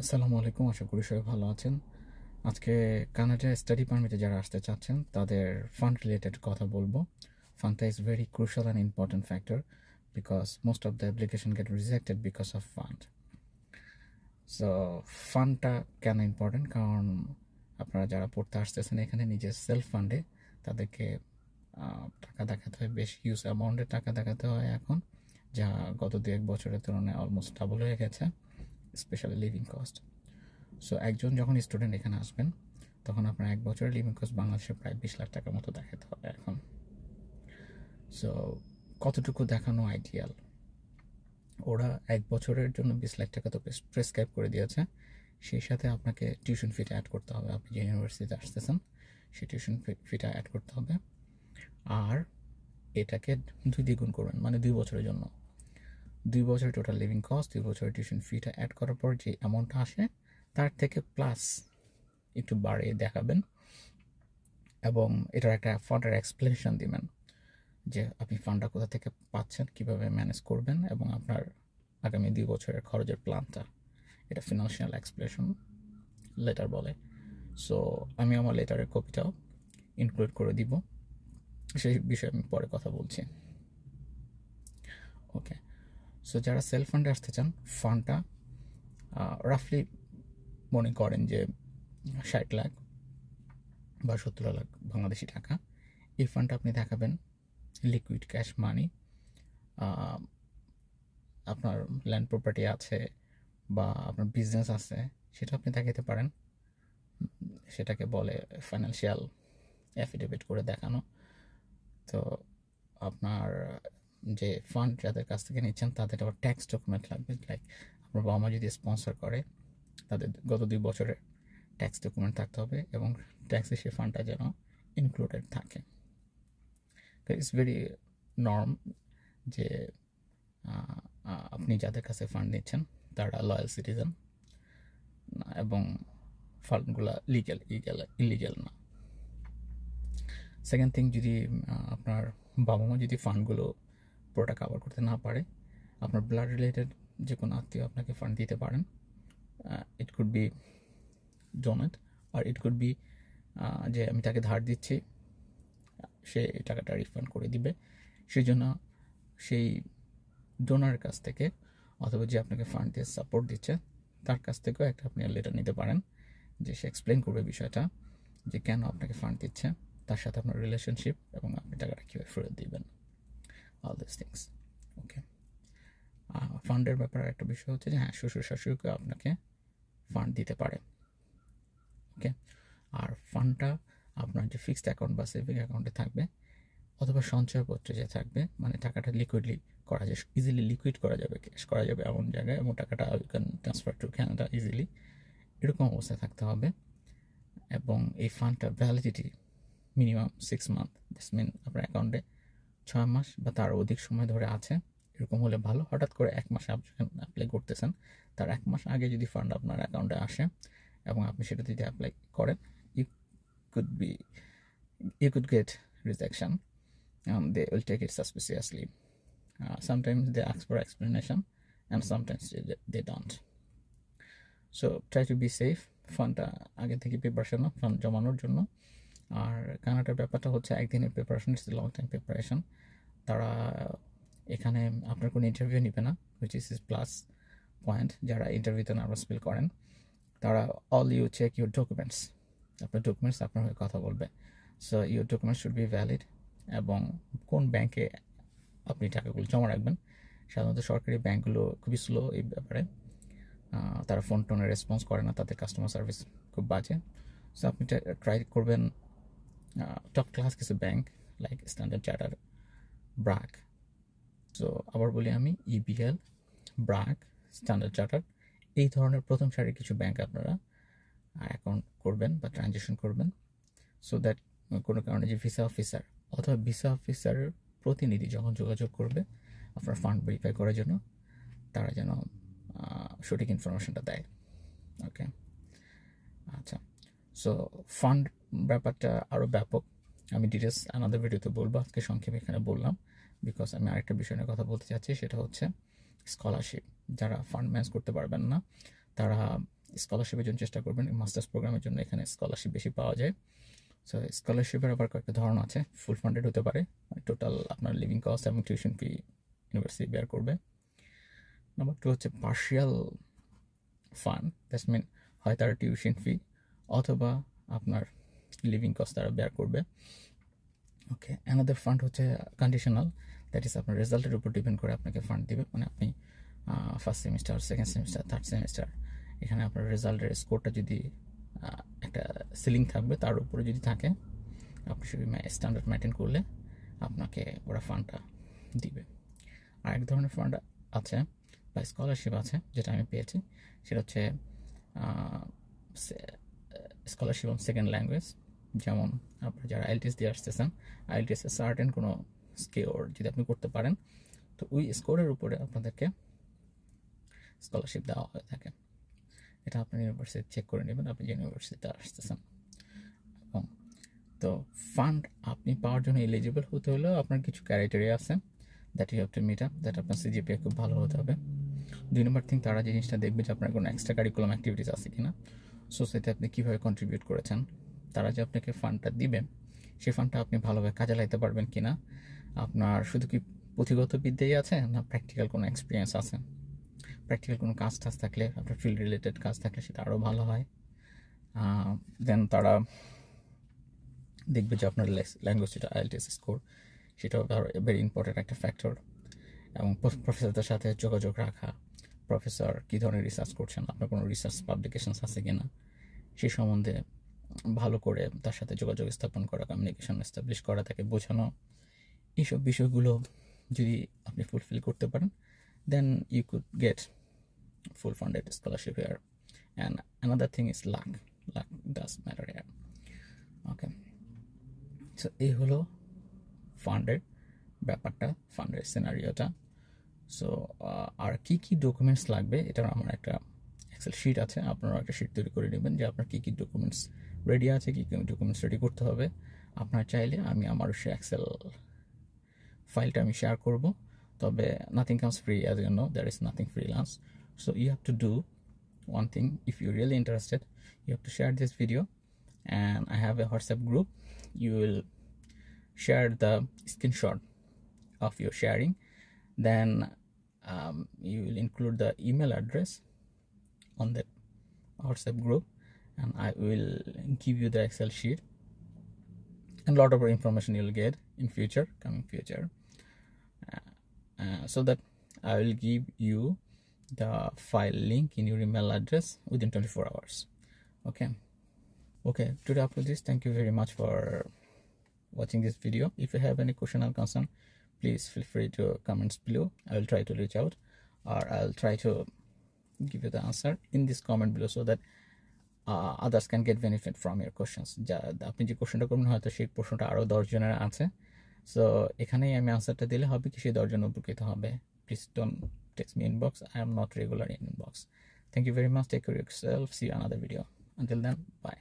আসসালামু আলাইকুম, আশা করি সবাই ভালো আছেন। আজকে কানাডা স্টাডি পারমিটে যারা আসতে চাচ্ছেন তাদের ফান্ড রিলেটেড কথা বলবো। ফান্ডটা is very crucial and important factor because most of the application get rejected because of fund. So ফান্ডটা কেন ইম্পর্টেন্ট? কারণ আপনারা যারা পড়তে আসতেছেন এখানে নিজের সেলফ ফান্ডে তাদেরকে টাকা দেখাতে হয়, বেশ হিউজ অ্যামাউন্টের টাকা দেখাতে হয় এখন, যা গত 2-1 বছরের তুলনায় অলমোস্ট ডাবল হয়ে গেছে, স্পেশালি লিভিং কস্ট। সো একজন যখন স্টুডেন্ট এখানে আসবেন তখন আপনার 1 বছরের লিভিং কস্ট বাংলাদেশে প্রায় 20 লাখ টাকার মতো দেখাতে হবে এখন। সো কতটুকু দেখানো আইডিয়াল? ওরা 1 বছরের জন্য 20 লাখ টাকা তো প্রেসক্রাইব করে দিয়েছে, সেই সাথে আপনাকে টিউশন ফিটা অ্যাড করতে হবে। আপনি যে ইউনিভার্সিটিতে আসতেছেন সেই টিউশন ফিটা অ্যাড করতে হবে, আর এটাকে 2 দ্বিগুণ করবেন, মানে 2 বছরের জন্য 2 বছরের টোটাল লিভিং কস্ট, 2 বছরের টিউশন ফিটা অ্যাড করার পর যে অ্যামাউন্টটা আসে তার থেকে প্লাস একটু বাড়িয়ে দেখাবেন এবং এটার একটা ফান্ডের এক্সপ্লেনেশন দিবেন যে আপনি ফান্ডটা কোথা থেকে পাচ্ছেন, কিভাবে ম্যানেজ করবেন এবং আপনার আগামী 2 বছরের খরচের প্ল্যানটা। এটা ফিনান্সিয়াল এক্সপ্লেনেশন লেটার বলে। সো আমি আমার লেটারের কপিটাও ইনক্লুড করে দিব, সেই বিষয়ে আমি পরে কথা বলছি। ওকে, সো যারা সেলফ ফান্ডে আসতে চান, ফান্ডটা রাফলি মনে করেন যে 60 লাখ বা 17 লাখ বাংলাদেশি টাকা। এই ফান্ডটা আপনি দেখাবেন লিকুইড ক্যাশ মানি, আপনার ল্যান্ড প্রপার্টি আছে বা আপনার বিজনেস আছে সেটা আপনি দেখাতে পারেন। সেটাকে বলে ফাইন্যান্সিয়াল অ্যাফিডেভিট করে দেখানো। তো আপনার যে ফান্ড যাদের কাছ থেকে নিচ্ছেন তাদের আবার ট্যাক্স ডকুমেন্ট লাগবে, লাইক আপনার বাবা মা যদি স্পন্সর করে তাদের গত 2 বছরের ট্যাক্স ডকুমেন্ট থাকতে হবে এবং ট্যাক্সে সেই ফান্ডটা যেন ইনক্লুডেড থাকে। ইটস ভেরি নর্ম যে আপনি যাদের কাছে ফান্ড নিচ্ছেন তারা লয়াল সিটিজেন এবং ফান্ডগুলো ইলিগ্যাল না। সেকেন্ড থিং, যদি আপনার বাবা মা যদি ফান্ডগুলো পুরোটা কাভার করতে না পারে, আপনার ব্লাড রিলেটেড যে কোনো আত্মীয় আপনাকে ফান্ড দিতে পারেন। ইট কুড বি ডোনেট আর ইট কুড বি যে আমি তাকে ধার দিচ্ছি, সে টাকাটা রিফান্ড করে দিবে। সেই জন্য সেই ডোনারের কাছ থেকে অথবা যে আপনাকে ফান্ড দিয়ে সাপোর্ট দিচ্ছে তার কাছ থেকেও একটা আপনি লেটার নিতে পারেন, যে সে এক্সপ্লেন করবে বিষয়টা যে কেন আপনাকে ফান্ড দিচ্ছে, তার সাথে আপনার রিলেশনশিপ এবং আপনি টাকাটা কীভাবে ফেরত দিবেন, অল দিস থিংস। ওকে, ফান্ডের ব্যাপারে একটা বিষয় হচ্ছে যে হ্যাঁ, শ্বশুর শাশুড়িকে আপনাকে ফান্ড দিতে পারে। ওকে, আর ফান্ডটা আপনার যে ফিক্সড অ্যাকাউন্ট বা সেভিং অ্যাকাউন্টে থাকবে অথবা সঞ্চয়পত্রে যে থাকবে, মানে টাকাটা লিকুইডলি করা যায়, ইজিলি লিকুইড করা যাবে, ক্যাশ করা যাবে এমন জায়গায়, এবং টাকাটা you can transfer to Canada easily, এরকম অবস্থায় থাকতে হবে। এবং এই ফান্ডটা validity minimum 6 month, this mean আপনার অ্যাকাউন্টে 6 মাস বা তার অধিক সময় ধরে আছে, এরকম হলে ভালো। হঠাৎ করে 1 মাসে আপনি অ্যাপ্লাই করতেছেন, তার 1 মাস আগে যদি ফান্ড আপনার অ্যাকাউন্টে আসে এবং আপনি সেটা যদি অ্যাপ্লাই করেন, you could get rejection. They will take it suspiciously. Sometimes they ask for explanation and sometimes they don't. So try to be safe. ফান্ডটা আগে থেকে প্রিপারেশন, ফান্ড জমানোর জন্য। আর কানাডার ব্যাপারটা হচ্ছে একদিনের preparation, it's long time preparation. তারা এখানে আপনার কোনো ইন্টারভিউ নেবে না, হুইচ ইজ প্লাস পয়েন্ট। যারা ইন্টারভিউতে নার্ভাস ফিল করেন তারা all you check your documents, আপনার ডকুমেন্টস আপনার হয়ে কথা বলবে। So your documents should be valid এবং কোন ব্যাংকে আপনি টাকাগুলো জমা রাখবেন। সাধারণত সরকারি ব্যাংকগুলো খুবই স্লো এই ব্যাপারে, তারা ফোন টোনে রেসপন্স করে না, তাদের কাস্টমার সার্ভিস খুব বাজে। সো আপনি ট্রাই করবেন টপ ক্লাস কিছু bank like standard charter, BRAC. So আবার বলি আমি, ইবিএল, ব্র্যাক, স্ট্যান্ডার্ড চার্টার, এই ধরনের প্রথম সারির কিছু ব্যাংক আপনারা অ্যাকাউন্ট করবেন বা ট্রানজ্যাকশন করবেন, সো দ্যাট কোনো কারণে যে ভিসা অফিসার অথবা ভিসা অফিসারের প্রতিনিধি যখন যোগাযোগ করবে আপনার ফান্ড ভেরিফাই করার জন্য, তারা যেন সঠিক ইনফরমেশনটা দেয়। ওকে, আচ্ছা। সো ফান্ড ব্যাপারটা আরও ব্যাপক, আমি ডিটেলস আনাদার ভিডিওতে বলবো, আজকে সংক্ষেপে এখানে বললাম বিকজ আমি আরেকটা বিষয় নিয়ে কথা বলতে চাচ্ছি, সেটা হচ্ছে স্কলারশিপ। যারা ফান্ড ম্যানেজ করতে পারবেন না তারা স্কলারশিপের জন্য চেষ্টা করবেন। মাস্টার্স প্রোগ্রামের জন্য এখানে স্কলারশিপ বেশি পাওয়া যায়। সো স্কলারশিপের আবার কয়েকটা ধরন আছে। ফুল ফান্ডেড হতে পারে, টোটাল আপনার লিভিং কস্ট এবং টিউশন ফি ইউনিভার্সিটি বেয়ার করবে। নাম্বার 2 হচ্ছে পার্শিয়াল ফান্ড, দ্যাটস মিন হয় তার টিউশন ফি অথবা আপনার লিভিং কস্ট তারা বেয়ার করবে। ওকে, অ্যানাদার ফান্ড হচ্ছে কন্ডিশনাল, দ্যাট ইজ আপনার রেজাল্টের উপর ডিপেন্ড করে আপনাকে ফান্ড দেবে। মানে আপনি first semester, second semester, third semester, এখানে আপনার রেজাল্টের স্কোরটা যদি একটা সিলিং থাকবে, তার উপরে যদি থাকে, আপনি শুধু স্ট্যান্ডার্ড মেনটেন করলে আপনাকে ওরা ফান্ডটা দিবে। আর এক ধরনের ফান্ড আছে বা স্কলারশিপ আছে যেটা আমি পেয়েছি, সেটা হচ্ছে স্কলারশিপ অন সেকেন্ড ল্যাঙ্গুয়েজ। যেমন আপনার যারা আইএলটিএস দিয়ে আসতেছেন, আইএলটিএস এর সার্টেন কোনো স্কোর যদি আপনি করতে পারেন, তো ওই স্কোরের উপরে আপনাদেরকে স্কলারশিপ দেওয়া হয়ে থাকে। এটা আপনার ইউনিভার্সিটি চেক করে নেবেন আপনি যে ইউনিভার্সিটিতে আসতেছেন। এবং তো ফান্ড আপনি পাওয়ার জন্য এলিজিবল হতে হলেও আপনার কিছু ক্রাইটেরিয়া আছে, that you have to meet up, that আপনার সিজিপিএ খুব ভালো হতে হবে। 2 নম্বর থিং, তারা যে জিনিসটা দেখবে যে আপনার কোনো এক্সট্রা কারিকুলাম অ্যাক্টিভিটিস আছে কিনা, সোসাইটিতে আপনি কীভাবে কন্ট্রিবিউট করেছেন, তারা যে আপনাকে ফান্ডটা দিবে সেই ফান্ডটা আপনি ভালোভাবে কাজে লাগাতে পারবেন কিনা, আপনার শুধু কি পুঁথিগত বিদ্যাই আছে না প্র্যাকটিক্যাল কোনো এক্সপিরিয়েন্স আছে। প্র্যাকটিক্যাল কোনো কাজ থাকলে, আপনার ফিল্ড রিলেটেড কাজ থাকলে সেটা আরও ভালো হয়। দেন তারা দেখবে যে আপনার ল্যাঙ্গুয়েজ যেটা আইএলটিএস স্কোর, সেটাও ভেরি ইম্পর্টেন্ট একটা ফ্যাক্টর। এবং প্রফেসরদের সাথে যোগাযোগ রাখা, প্রফেসর কী ধরনের রিসার্চ করছেন, আপনার কোনো রিসার্চ পাবলিকেশনস আছে কিনা, সেই সম্বন্ধে ভালো করে তার সাথে যোগাযোগ স্থাপন করা, কমিউনিকেশন এস্টাবলিশ করা, তাকে বোঝানো, এইসব বিষয়গুলো যদি আপনি ফুলফিল করতে পারেন, then you could get full funded scholarship here. And another thing is luck does matter here. Okay, so এই হলো ফান্ডের ব্যাপারটা, ফান্ডের সিনারিওটা। সো আর কি কি ডকুমেন্টস লাগবে, এটার আমার একটা এক্সেল শিট আছে, আপনারা একটা শিট তৈরি করে নেবেন যে আপনার কী কী ডকুমেন্টস রেডি আছে, কী কী ডকুমেন্টস রেডি করতে হবে। আপনার চাইলে আমি আমার সে এক্সেল ফাইলটা আমি শেয়ার করব, তবে nothing comes free, as you know, there is nothing freelance. So you have to do one thing, if you're really interested, you have to share this video, and I have a WhatsApp group. You will share the screenshot of your sharing, then you will include the email address on the WhatsApp group, and I will give you the Excel sheet and a lot of information you'll get in coming future, so that I will give you the file link in your email address within 24 hours. Okay, today after this, thank you very much for watching this video. If you have any question or concern, please feel free to comments below. I will try to reach out, or I'll try to give you the answer in this comment below, so that others can get benefit from your questions. আপনি যে কোশ্চেনটা করবেন হয়তো সেই প্রশ্নটা আরও 10 জনের আছে, সো এখানেই আমি আনসারটা দিলে হবে কি সেই 10 জন উপকৃত হবে। Please don't text me inbox, I am not regular in inbox. Thank you very much, take care of yourself, see you another video. Until then, bye.